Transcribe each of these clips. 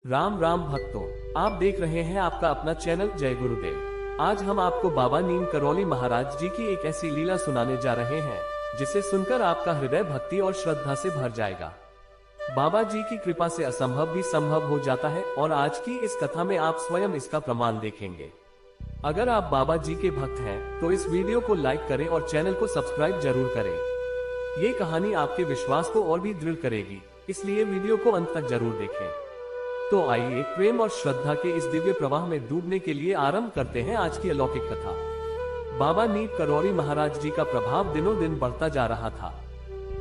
राम राम भक्तों, आप देख रहे हैं आपका अपना चैनल जय गुरुदेव। आज हम आपको बाबा नीम करौली महाराज जी की एक ऐसी लीला सुनाने जा रहे हैं जिसे सुनकर आपका हृदय भक्ति और श्रद्धा से भर जाएगा। बाबा जी की कृपा से असंभव भी संभव हो जाता है और आज की इस कथा में आप स्वयं इसका प्रमाण देखेंगे। अगर आप बाबा जी के भक्त हैं तो इस वीडियो को लाइक करें और चैनल को सब्सक्राइब जरूर करें। ये कहानी आपके विश्वास को और भी दृढ़ करेगी, इसलिए वीडियो को अंत तक जरूर देखें। तो आइए प्रेम और श्रद्धा के इस दिव्य प्रवाह में डूबने के लिए आरंभ करते हैं आज की अलौकिक कथा। बाबा नीम करौली महाराज जी का प्रभाव दिनों दिन बढ़ता जा रहा था।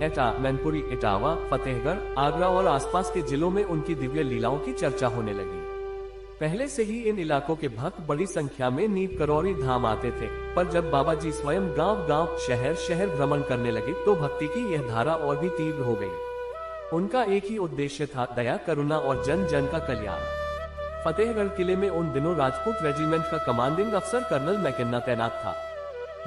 एटा, मैनपुरी, इटावा, फतेहगढ़, आगरा और आसपास के जिलों में उनकी दिव्य लीलाओं की चर्चा होने लगी। पहले से ही इन इलाकों के भक्त बड़ी संख्या में नीम करौली धाम आते थे, पर जब बाबा जी स्वयं गांव-गांव, शहर-शहर भ्रमण करने लगे तो भक्ति की यह धारा और भी तीव्र हो गई। उनका एक ही उद्देश्य था, दया, करुणा और जन जन का कल्याण। फतेहगढ़ किले में उन दिनों राजपूत रेजिमेंट का कमांडिंग अफसर कर्नल मैकेन्ना तैनात था।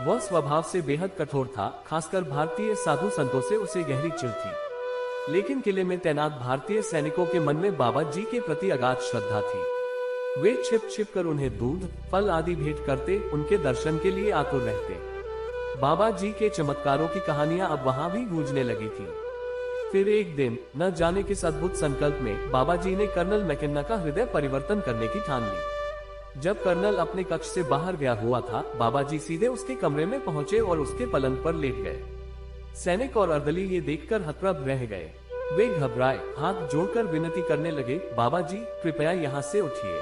वह स्वभाव से बेहद कठोर था, खासकर भारतीय साधु संतों से उसे गहरी चिढ़ थी। लेकिन किले में तैनात भारतीय सैनिकों के मन में बाबा जी के प्रति अगाध श्रद्धा थी। वे छिप छिप कर उन्हें दूध, फल आदि भेंट करते, उनके दर्शन के लिए आतुर रहते। बाबा जी के चमत्कारों की कहानियां अब वहां भी गूंजने लगी थी। फिर एक दिन, न जाने किस अद्भुत संकल्प में, बाबा जी ने कर्नल मैकेन्ना का हृदय परिवर्तन करने की ठान ली। जब कर्नल अपने कक्ष से बाहर गया हुआ था, बाबा जी सीधे उसके कमरे में पहुंचे और उसके पलंग पर लेट गए। सैनिक और अर्दली ये देखकर हतप्रभ रह गए। वे घबराए, हाथ जोड़कर विनती करने लगे, बाबा जी कृपया यहाँ से उठिए।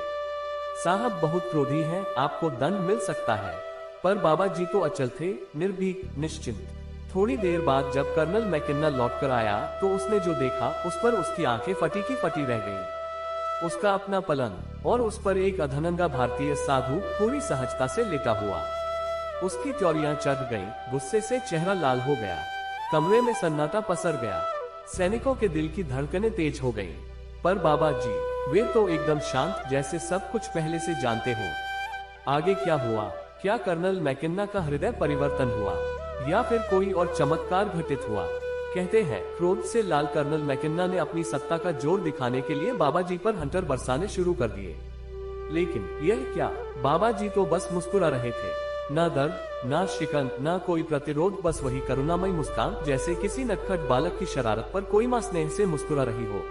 साहब बहुत क्रोधी हैं, आपको दंड मिल सकता है। पर बाबा जी तो अचल थे, निर्भीक, निश्चिंत। थोड़ी देर बाद जब कर्नल मैकेन्ना लौटकर आया तो उसने जो देखा उस पर उसकी आंखें फटी की फटी रह गईं। उसका अपना पलंग और उस पर एक अधनंगा भारतीय साधु पूरी सहजता से लेटा हुआ। उसकी त्योरियां चढ़ गईं, गुस्से से चेहरा लाल हो गया। कमरे में सन्नाटा पसर गया। सैनिकों के दिल की धड़कनें तेज हो गईं। पर बाबा जी, वे तो एकदम शांत, जैसे सब कुछ पहले से जानते हो। आगे क्या हुआ? क्या कर्नल मैकेन्ना का हृदय परिवर्तन हुआ या फिर कोई और चमत्कार घटित हुआ? कहते हैं, क्रोध से लाल कर्नल मैकेन्ना ने अपनी सत्ता का जोर दिखाने के लिए बाबा जी पर हंटर बरसाने शुरू कर दिए। लेकिन यह क्या, बाबा जी तो बस मुस्कुरा रहे थे। ना दर्द, ना शिकन, ना कोई प्रतिरोध, बस वही करुणामयी मुस्कान, जैसे किसी नटखट बालक की शरारत पर कोई मां स्नेह से मुस्कुरा रही हो।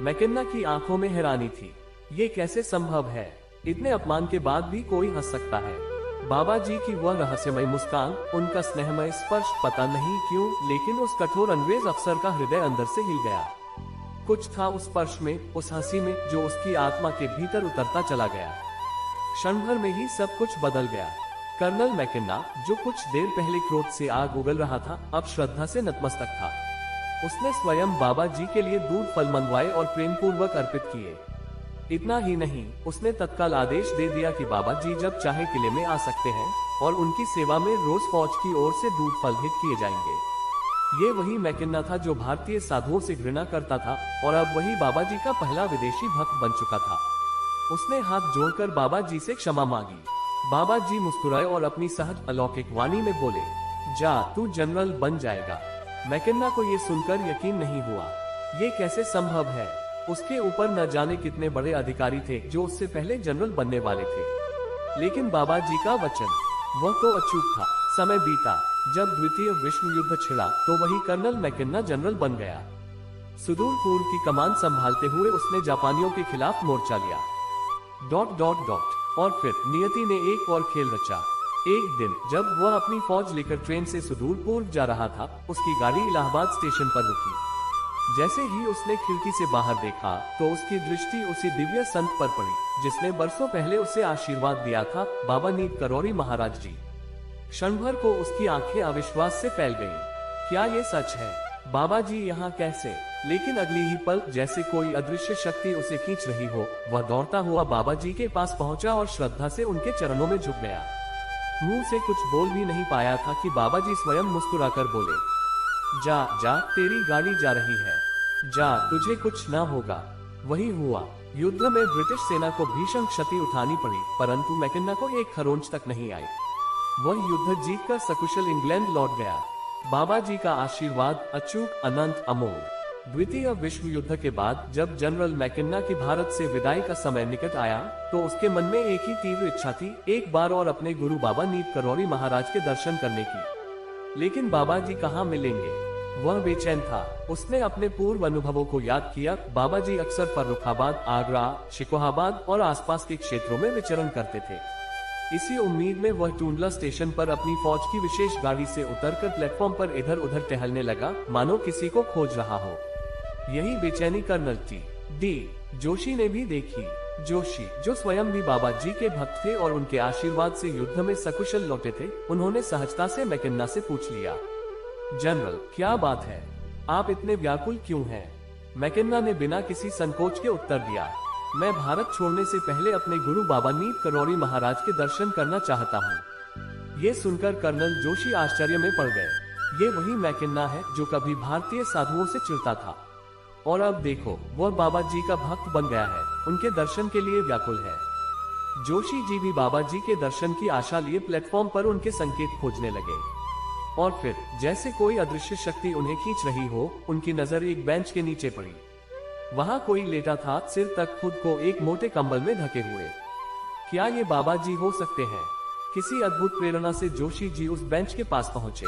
मैकेन्ना की आंखों में हैरानी थी। ये कैसे संभव है? इतने अपमान के बाद भी कोई हंस सकता है। बाबा जी की वह रहस्यमय मुस्कान, उनका स्नेहमय स्पर्श, पता नहीं क्यों, लेकिन उस कठोर अंग्रेज अफसर का हृदय अंदर से हिल गया। कुछ था उस स्पर्श में, उस हंसी में, जो उसकी आत्मा के भीतर उतरता चला गया। क्षण भर में ही सब कुछ बदल गया। कर्नल मैकेन्ना, जो कुछ देर पहले क्रोध से आग उगल रहा था, अब श्रद्धा से नतमस्तक था। उसने स्वयं बाबा जी के लिए दूध, फल मंगवाए और प्रेम पूर्वक अर्पित किए। इतना ही नहीं, उसने तत्काल आदेश दे दिया कि बाबा जी जब चाहे किले में आ सकते हैं और उनकी सेवा में रोज फौज की ओर से दूध फल भेंट किए जाएंगे। ये वही मैकेन्ना था जो भारतीय साधुओं से घृणा करता था और अब वही बाबा जी का पहला विदेशी भक्त बन चुका था। उसने हाथ जोड़कर बाबा जी से क्षमा मांगी। बाबा जी मुस्कुराए और अपनी सहज अलौकिक वाणी में बोले, जा, तू जनरल बन जाएगा। मैकेन्ना को ये सुनकर यकीन नहीं हुआ। ये कैसे संभव है? उसके ऊपर न जाने कितने बड़े अधिकारी थे जो उससे पहले जनरल बनने वाले थे। लेकिन बाबा जी का वचन, वह तो अचूक था। समय बीता, जब द्वितीय विश्व युद्ध छिड़ा तो वही कर्नल मैकेन्ना जनरल बन गया। सुदूर पूर्व की कमान संभालते हुए उसने जापानियों के खिलाफ मोर्चा लिया। ... और फिर नियति ने एक और खेल रचा। एक दिन जब वह अपनी फौज लेकर ट्रेन से सुदूर पूर्व जा रहा था, उसकी गाड़ी इलाहाबाद स्टेशन पर रुकी। जैसे ही उसने खिड़की से बाहर देखा तो उसकी दृष्टि उसी दिव्य संत पर पड़ी जिसने बरसों पहले उसे आशीर्वाद दिया था, बाबा नीम करौली महाराज जी। क्षण भर को उसकी आंखें अविश्वास से फैल गईं। क्या ये सच है? बाबा जी यहाँ कैसे? लेकिन अगली ही पल, जैसे कोई अदृश्य शक्ति उसे खींच रही हो, वह दौड़ता हुआ बाबा जी के पास पहुंचा और श्रद्धा से उनके चरणों में झुक गया। मुंह से कुछ बोल भी नहीं पाया था कि बाबा जी स्वयं मुस्कुराकर बोले, जा जा, तेरी गाड़ी जा रही है, जा, तुझे कुछ ना होगा। वही हुआ। युद्ध में ब्रिटिश सेना को भीषण क्षति उठानी पड़ी, परंतु मैकेन्ना को एक खरोंच तक नहीं आई। वह युद्ध जीतकर सकुशल इंग्लैंड लौट गया। बाबा जी का आशीर्वाद अचूक, अनंत, अमोघ। द्वितीय विश्व युद्ध के बाद जब जनरल मैकेन्ना की भारत से विदाई का समय निकट आया, तो उसके मन में एक ही तीव्र इच्छा थी, एक बार और अपने गुरु बाबा नीम करौली महाराज के दर्शन करने की। लेकिन बाबा जी कहाँ मिलेंगे? वह बेचैन था। उसने अपने पूर्व अनुभवों को याद किया। बाबा जी अक्सर फर्रुखाबाद, आगरा, शिकोहाबाद और आसपास के क्षेत्रों में विचरण करते थे। इसी उम्मीद में वह टूंडला स्टेशन पर अपनी फौज की विशेष गाड़ी से उतरकर प्लेटफॉर्म पर इधर उधर टहलने लगा, मानो किसी को खोज रहा हो। यही बेचैनी कर्नल टी.डी. जोशी ने भी देखी। जोशी, जो स्वयं भी बाबा जी के भक्त थे और उनके आशीर्वाद से युद्ध में सकुशल लौटे थे, उन्होंने सहजता से मैकेन्ना से पूछ लिया, जनरल, क्या बात है? आप इतने व्याकुल क्यों हैं? मैकेन्ना ने बिना किसी संकोच के उत्तर दिया, मैं भारत छोड़ने से पहले अपने गुरु बाबा नीम करौली महाराज के दर्शन करना चाहता हूँ। ये सुनकर कर्नल जोशी आश्चर्य में पड़ गए। ये वही मैकेन्ना है जो कभी भारतीय साधुओं से चिढ़ता था, और अब देखो वह बाबा जी का भक्त बन गया है, उनके दर्शन के लिए व्याकुल है। जोशी जी भी बाबा जी के दर्शन की आशा लिए प्लेटफॉर्म पर उनके संकेत खोजने लगे, और फिर जैसे कोई अदृश्य शक्ति उन्हें खींच रही हो, उनकी नजर एक बेंच के नीचे पड़ी। वहां कोई लेटा था, सिर तक खुद को एक मोटे कंबल में ढके हुए। क्या ये बाबा जी हो सकते हैं? किसी अद्भुत प्रेरणा से जोशी जी उस बेंच के पास पहुंचे,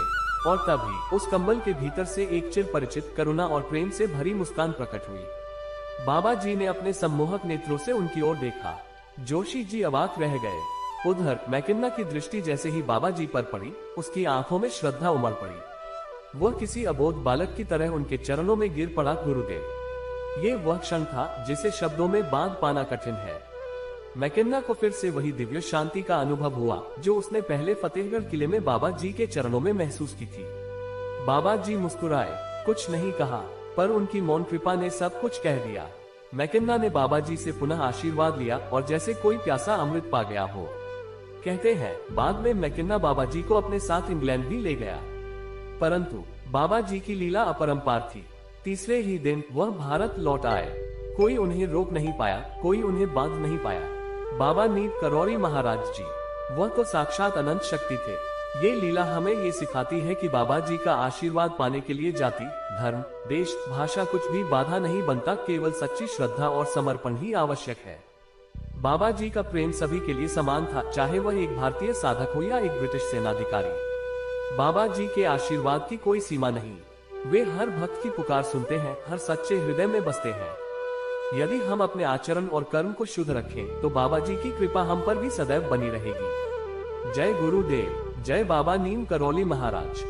और तभी उस कंबल के भीतर से एक चिर परिचित करुणा और प्रेम से भरी मुस्कान प्रकट हुई। बाबा जी ने अपने सम्मोहक नेत्रों से उनकी ओर देखा। जोशी जी अवाक रह गए। उधर मैकेन्ना की दृष्टि जैसे ही बाबा जी पर पड़ी, उसकी आंखों में श्रद्धा उमड़ पड़ी। वह किसी अबोध बालक की तरह उनके चरणों में गिर पड़ा। गुरुदेव, ये वह क्षण था जिसे शब्दों में बांध पाना कठिन है। मैकेन्ना को फिर से वही दिव्य शांति का अनुभव हुआ जो उसने पहले फतेहगढ़ किले में बाबा जी के चरणों में महसूस की थी। बाबा जी मुस्कुराए, कुछ नहीं कहा, पर उनकी मौन कृपा ने सब कुछ कह दिया। मैकेन्ना ने बाबा जी से पुनः आशीर्वाद लिया और जैसे कोई प्यासा अमृत पा गया हो। कहते हैं बाद में मैकेन्ना बाबा जी को अपने साथ इंग्लैंड भी ले गया, परंतु बाबा जी की लीला अपरंपार थी। तीसरे ही दिन वह भारत लौट आए। कोई उन्हें रोक नहीं पाया, कोई उन्हें बांध नहीं पाया। बाबा नीम करौली महाराज जी, वह तो साक्षात अनंत शक्ति थे। ये लीला हमें ये सिखाती है कि बाबा जी का आशीर्वाद पाने के लिए जाति, धर्म, देश, भाषा कुछ भी बाधा नहीं बनता, केवल सच्ची श्रद्धा और समर्पण ही आवश्यक है। बाबा जी का प्रेम सभी के लिए समान था, चाहे वह एक भारतीय साधक हो या एक ब्रिटिश सेनाधिकारी। बाबा जी के आशीर्वाद की कोई सीमा नहीं। वे हर भक्त की पुकार सुनते हैं, हर सच्चे हृदय में बसते हैं। यदि हम अपने आचरण और कर्म को शुद्ध रखें, तो बाबा जी की कृपा हम पर भी सदैव बनी रहेगी। जय गुरुदेव, जय बाबा नीम करौली महाराज।